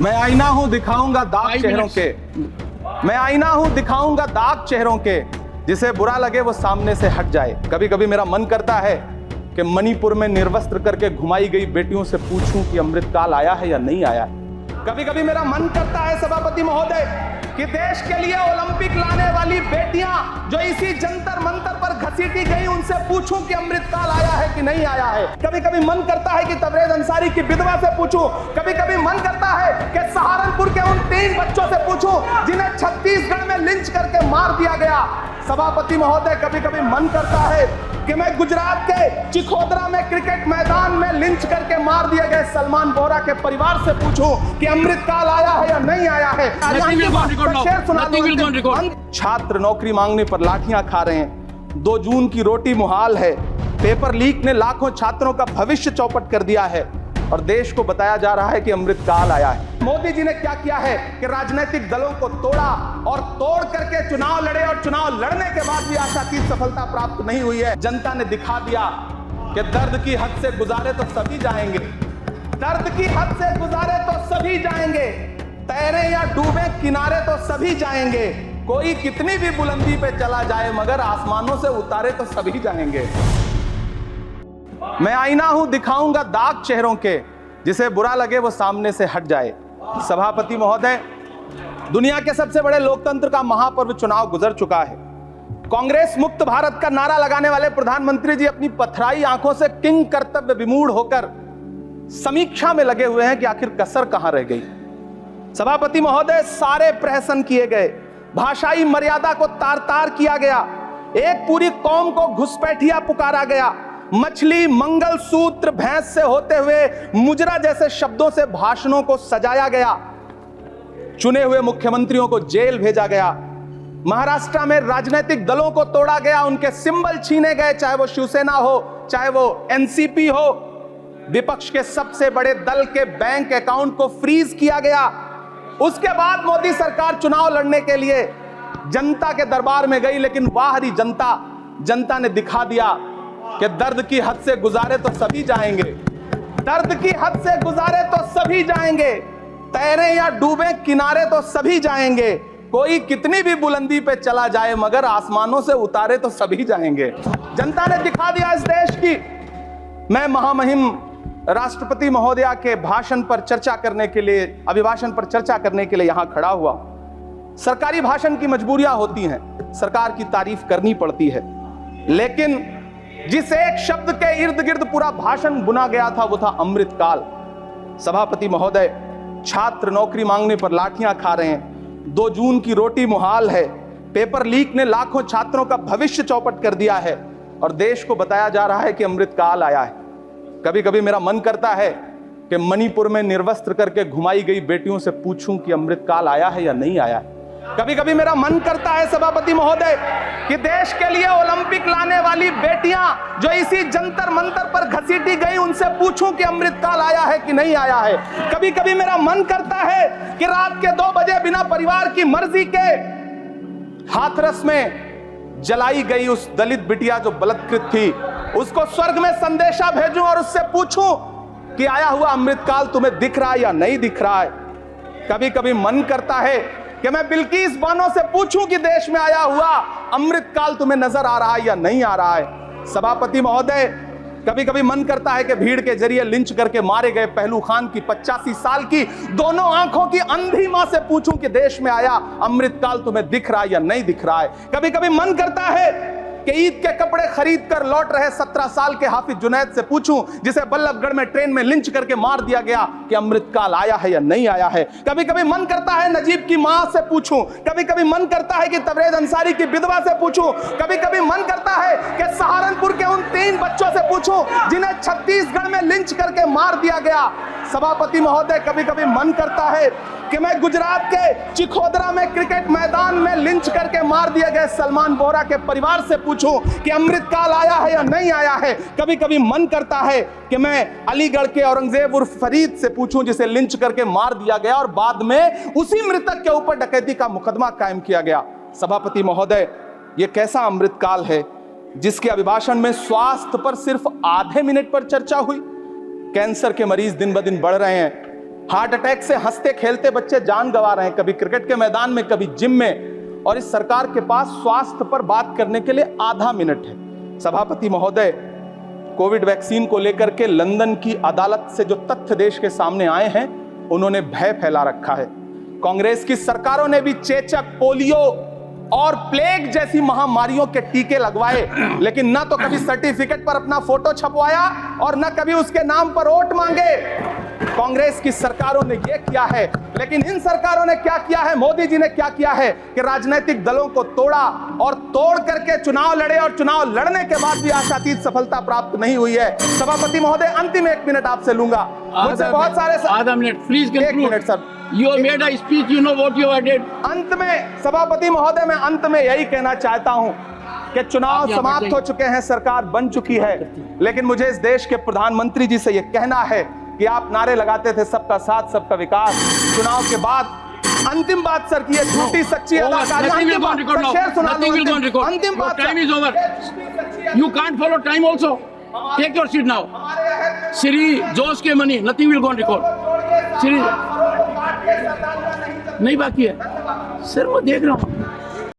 मैं आईना हूं दिखाऊंगा दाग चेहरों के, मैं आईना हूं दिखाऊंगा दाग चेहरों के, जिसे बुरा लगे वो सामने से हट जाए। कभी कभी मेरा मन करता है कि मणिपुर में निर्वस्त्र करके घुमाई गई बेटियों से पूछूं कि अमृतकाल आया है या नहीं आया है। कभी कभी मेरा मन करता है सभापति महोदय कि देश के लिए ओलंपिक लाने वाली बेटियां जो इसी जंतर मंतर पर घसीटी गई उनसे पूछूं कि अमृतकाल आया है कि नहीं आया है। कभी कभी मन करता है कि तबरेज अंसारी की विधवा से पूछूं, कभी कभी मन करता है कि सहारनपुर के उन 3 बच्चों से पूछूं जिन्हें छत्तीसगढ़ में लिंच करके मार दिया गया। सभापति महोदय, कभी कभी मन करता है कि मैं गुजरात के चिखोदरा में क्रिकेट मैदान में लिंच करके मार दिए गए सलमान बोहरा के परिवार से पूछूं कि अमृतकाल आया है या नहीं आया है। छात्र नौकरी मांगने पर लाठियां खा रहे हैं, 2 जून की रोटी मुहाल है, पेपर लीक ने लाखों छात्रों का भविष्य चौपट कर दिया है और देश को बताया जा रहा है कि अमृतकाल आया है। मोदी जी ने क्या किया है कि राजनीतिक दलों को तोड़ा और तोड़ करके चुनाव लड़े और चुनाव लड़ने के बाद भी आशातीत सफलता प्राप्त नहीं हुई है। जनता ने दिखा दिया कि दर्द की हद से गुजारे तो सभी जाएंगे, दर्द की हद से गुजारे तो सभी जाएंगे, तैरे या डूबे किनारे तो सभी जाएंगे, कोई कितनी भी बुलंदी पे चला जाए मगर आसमानों से उतारे तो सभी जाएंगे। मैं आईना हूं दिखाऊंगा दाग चेहरों के, जिसे बुरा लगे वो सामने से हट जाए। सभापति महोदय, दुनिया के सबसे बड़े लोकतंत्र का महापर्व चुनाव गुजर चुका है। कांग्रेस मुक्त भारत का नारा लगाने वाले प्रधानमंत्री जी अपनी पथराई आंखों से किंग कर्तव्य विमूढ़ होकर समीक्षा में लगे हुए हैं कि आखिर कसर कहां रह गई। सभापति महोदय, सारे प्रहसन किए गए, भाषाई मर्यादा को तार तार किया गया, एक पूरी कौम को घुसपैठिया पुकारा गया, मछली, मंगल सूत्र, भैंस से होते हुए मुजरा जैसे शब्दों से भाषणों को सजाया गया, चुने हुए मुख्यमंत्रियों को जेल भेजा गया, महाराष्ट्र में राजनीतिक दलों को तोड़ा गया, उनके सिंबल छीने गए, चाहे वो शिवसेना हो चाहे वो एनसीपी हो, विपक्ष के सबसे बड़े दल के बैंक अकाउंट को फ्रीज किया गया। उसके बाद मोदी सरकार चुनाव लड़ने के लिए जनता के दरबार में गई, लेकिन बाहरी जनता ने दिखा दिया कि दर्द की हद से गुजारे तो सभी जाएंगे, दर्द की हद से गुजारे तो सभी जाएंगे, तैरे या डूबे किनारे तो सभी जाएंगे, कोई कितनी भी बुलंदी पे चला जाए मगर आसमानों से उतारे तो सभी जाएंगे। जनता ने दिखा दिया इस देश की। मैं महामहिम राष्ट्रपति महोदया के भाषण पर चर्चा करने के लिए, अभिभाषण पर चर्चा करने के लिए यहां खड़ा हुआ। सरकारी भाषण की मजबूरियां होती हैं, सरकार की तारीफ करनी पड़ती है, लेकिन जिस एक शब्द के इर्द गिर्द पूरा भाषण बुना गया था वो था अमृतकाल। सभापति महोदय, छात्र नौकरी मांगने पर लाठियां खा रहे हैं, 2 जून की रोटी मुहाल है, पेपर लीक ने लाखों छात्रों का भविष्य चौपट कर दिया है और देश को बताया जा रहा है कि अमृतकाल आया है। कभी कभी मेरा मन करता है कि मणिपुर में निर्वस्त्र करके घुमाई गई बेटियों से पूछूं कि अमृतकाल आया है या नहीं आया है। कभी कभी मेरा मन करता है सभापति महोदय कि देश के लिए ओलंपिक लाने वाली बेटियां जो इसी जंतर मंतर पर घसीटी गई उनसे पूछूं कि अमृतकाल आया है कि नहीं आया है। कभी कभी मेरा मन करता है कि रात के 2 बजे बिना परिवार की मर्जी के हाथरस में जलाई गई उस दलित बिटिया जो बलात्कृत थी, उसको स्वर्ग में संदेशा भेजूं और उससे पूछूं कि आया हुआ अमृतकाल तुम्हें दिख रहा है या नहीं दिख रहा है। कभी कभी मन करता है कि मैं बिल्किस बानो से पूछूं कि देश में आया हुआ अमृतकाल तुम्हें नजर आ रहा है या नहीं आ रहा है। सभापति महोदय, कभी कभी मन करता है कि भीड़ के जरिए लिंच करके मारे गए पहलू खान की 85 साल की दोनों आंखों की अंधी मां से पूछूं कि देश में आया अमृतकाल तुम्हें दिख रहा है या नहीं दिख रहा है। कभी कभी मन करता है कि ईद के कपड़े खरीद कर लौट रहे 17 साल के हाफिज जुनैद से पूछूं, जिसे बल्लभगढ़ में ट्रेन में लिंच करके मार दिया गया, कि अमृतकाल आया है या नहीं आया है। कभी कभी मन करता है नजीब की मां से पूछूं, कभी कभी मन करता है कि तबरेज अंसारी की विधवा से पूछूं, कभी कभी मन करता है कि सहारनपुर के उन 3 बच्चों से पूछूं जिन्हें छत्तीसगढ़ में लिंच करके मार दिया गया। सभापति महोदय, कभी कभी मन करता है कि मैं गुजरात के चिखोदरा में क्रिकेट मैदान में लिंच करके मार दिए गए सलमान बोहरा के परिवार से पूछूं कि अमृतकाल आया है या नहीं आया है। कभी कभी मन करता है कि मैं अलीगढ़ के औरंगजेब उर्फ फरीद से पूछूं जिसे लिंच करके मार दिया गया और बाद में उसी मृतक के ऊपर डकैती का मुकदमा कायम किया गया। सभापति महोदय, यह कैसा अमृतकाल है जिसके अभिभाषण में स्वास्थ्य पर सिर्फ आधे मिनट पर चर्चा हुई। कैंसर के मरीज दिन ब दिन बढ़ रहे हैं, हार्ट अटैक से हंसते खेलते बच्चे जान गंवा रहे हैं, कभी क्रिकेट के मैदान में, कभी जिम में, और इस सरकार के पास स्वास्थ्य पर बात करने के लिए आधा मिनट है। सभापति महोदय, कोविड वैक्सीन को लेकर के लंदन की अदालत से जो तथ्य देश के सामने आए हैं, उन्होंने भय फैला रखा है। कांग्रेस की सरकारों ने भी चेचक, पोलियो और प्लेग जैसी महामारियों के टीके लगवाए, लेकिन ना तो कभी सर्टिफिकेट पर अपना फोटो छपवाया और ना कभी उसके नाम पर वोट मांगे। कांग्रेस की सरकारों ने यह किया है, लेकिन इन सरकारों ने क्या किया है, मोदी जी ने क्या किया है कि राजनीतिक दलों को तोड़ा और तोड़ करके चुनाव लड़े, और चुनाव लड़ने के बाद भी आशातीत सफलता प्राप्त नहीं हुई है। सभापति महोदय, अंतिम 1 मिनट आपसे लूंगा, मुझसे बहुत सारे आधा minute please. 1 minute sir. You made a speech, you know what you did. अंत में सभापति महोदय, मैं अंत में यही कहना चाहता हूं कि चुनाव समाप्त हो चुके हैं, सरकार बन चुकी है, लेकिन मुझे इस देश के प्रधानमंत्री जी से यह कहना है कि आप नारे लगाते थे सबका साथ सबका विकास, चुनाव के बाद अंतिम बात सर की ये झूठी सच्ची अदाकारी, अंतिम बात शेर सुना दो, अंतिम बात, time is over, you can't follow time also, take your seat now. Shri Josh के मनी, nothing will go on record. Shri नहीं बाकी है सर, मैं देख रहा हूँ।